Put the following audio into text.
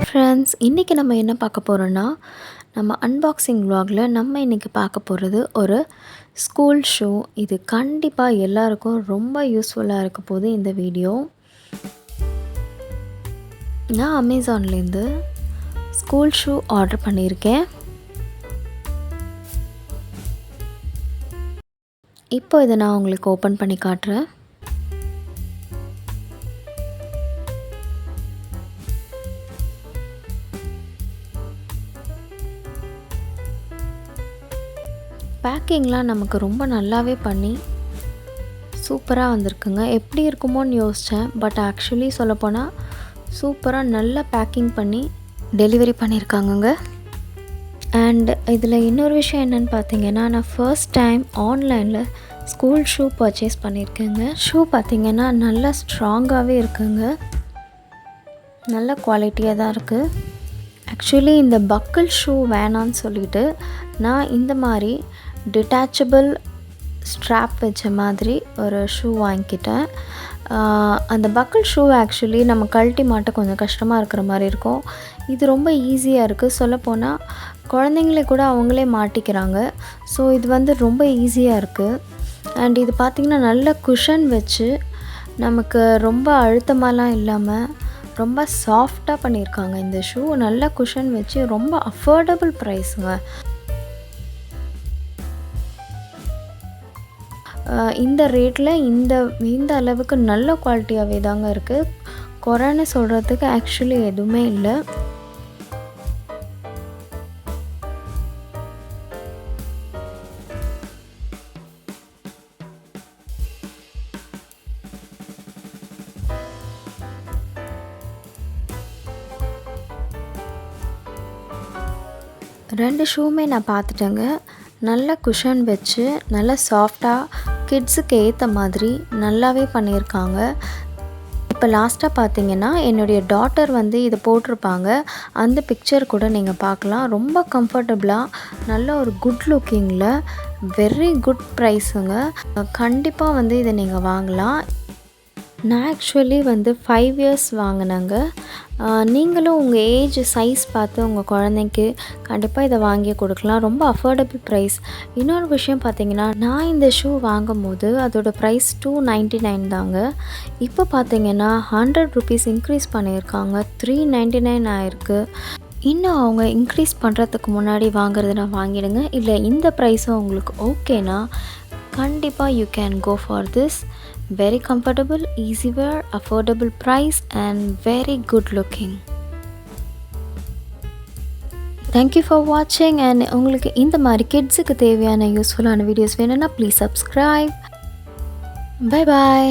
Friends, இன்றைக்கி நம்ம என்ன பார்க்க போகிறோன்னா, நம்ம அன்பாக்சிங் vlogல நம்ம இன்றைக்கி பார்க்க போகிறது ஒரு ஸ்கூல் ஷூ. இது கண்டிப்பாக எல்லாருக்கும் ரொம்ப யூஸ்ஃபுல்லாக இருக்க போகுது இந்த வீடியோ. நான் அமேசான்லேருந்து ஸ்கூல் ஷூ ஆர்டர் பண்ணியிருக்கேன். இப்போ இதை நான் உங்களுக்கு ஓப்பன் பண்ணி காட்டுறேன். பேக்கிங்லாம் நமக்கு ரொம்ப நல்லாவே பண்ணி சூப்பராக வந்திருக்குங்க. எப்படி இருக்குமோன்னு யோசித்தேன், பட் ஆக்சுவலி சொல்லப்போனால் சூப்பராக நல்லா பேக்கிங் பண்ணி டெலிவரி பண்ணியிருக்காங்கங்க. அண்ட் இதில் இன்னொரு விஷயம் என்னென்னு பார்த்தீங்கன்னா, நான் ஃபர்ஸ்ட் டைம் ஆன்லைனில் ஸ்கூல் ஷூ பர்ச்சேஸ் பண்ணியிருக்கேங்க. ஷூ பார்த்திங்கன்னா நல்லா ஸ்ட்ராங்காகவே இருக்குங்க, நல்ல குவாலிட்டியாக தான் இருக்குது. ஆக்சுவலி இந்த பக்கிள் ஷூ வேணான்னு சொல்லிவிட்டு நான் இந்த மாதிரி டிட்டாச்சபிள் ஸ்ட்ராப் வச்ச மாதிரி ஒரு ஷூ வாங்கிக்கிட்டேன். அந்த பக்கிள் ஷூ ஆக்சுவலி நம்ம கழட்டி மாட்ட கொஞ்சம் கஷ்டமாக இருக்கிற மாதிரி இருக்கும். இது ரொம்ப ஈஸியாக இருக்குது. சொல்லப்போனால் குழந்தைங்களே கூட அவங்களே மாட்டிக்கிறாங்க. ஸோ இது வந்து ரொம்ப ஈஸியாக இருக்குது. அண்ட் இது பார்த்திங்கன்னா நல்ல குஷன் வச்சு நமக்கு ரொம்ப அழுத்தமாலாம் இல்லாமல் ரொம்ப சாஃப்டாக பண்ணியிருக்காங்க. இந்த ஷூ நல்ல குஷன் வச்சு ரொம்ப அஃபோர்டபுள் ப்ரைஸுங்க. இந்த ரேட்டில் இந்த அளவுக்கு நல்ல குவாலிட்டியாகவே தாங்க இருக்குது. குறைன்னு சொல்கிறதுக்கு ஆக்சுவலி எதுவுமே இல்லை. ரெண்டு ஷூவுமே நான் பார்த்துட்டேங்க. நல்ல குஷன் வச்சு நல்ல சாஃப்டாக கிட்ஸுக்கு ஏற்ற மாதிரி நல்லாவே பண்ணியிருக்காங்க. இப்போ லாஸ்ட்டாக பார்த்தீங்கன்னா என்னுடைய டாட்டர் வந்து இதை போட்டிருப்பாங்க. அந்த பிக்சர் கூட நீங்கள் பார்க்கலாம். ரொம்ப கம்ஃபர்டபுளாக நல்ல ஒரு குட் லுக்கிங்கில் வெரி குட் ப்ரைஸுங்க. கண்டிப்பாக வந்து இதை நீங்கள் வாங்கலாம். நான் ஆக்சுவலி வந்து 5 இயர்ஸ் வாங்கினேங்க. நீங்களும் உங்கள் ஏஜ் சைஸ் பார்த்து உங்கள் குழந்தைக்கு கண்டிப்பாக இதை வாங்கி கொடுக்கலாம். ரொம்ப அஃபோர்டபுள் ப்ரைஸ். இன்னொரு விஷயம் பார்த்தீங்கன்னா, நான் இந்த ஷூ வாங்கும் போது அதோட ப்ரைஸ் 299 தாங்க. இப்போ பார்த்தீங்கன்னா 100 ருபீஸ் இன்க்ரீஸ் பண்ணியிருக்காங்க. 399 ஆயிருக்கு. இன்னும் அவங்க இன்க்ரீஸ் பண்ணுறதுக்கு முன்னாடி வாங்குறதுனா வாங்கிடுங்க. இல்லை இந்த ப்ரைஸும் உங்களுக்கு ஓகேனா கண்டிப்பாக you can go for this. Very comfortable, easy wear, affordable price and very good looking. Thank you for watching. And உங்களுக்கு இந்த மாதிரி கிட்ஸுக்கு தேவையான யூஸ்ஃபுல்லான வீடியோஸ் வேணும்னா ப்ளீஸ் subscribe. Bye bye.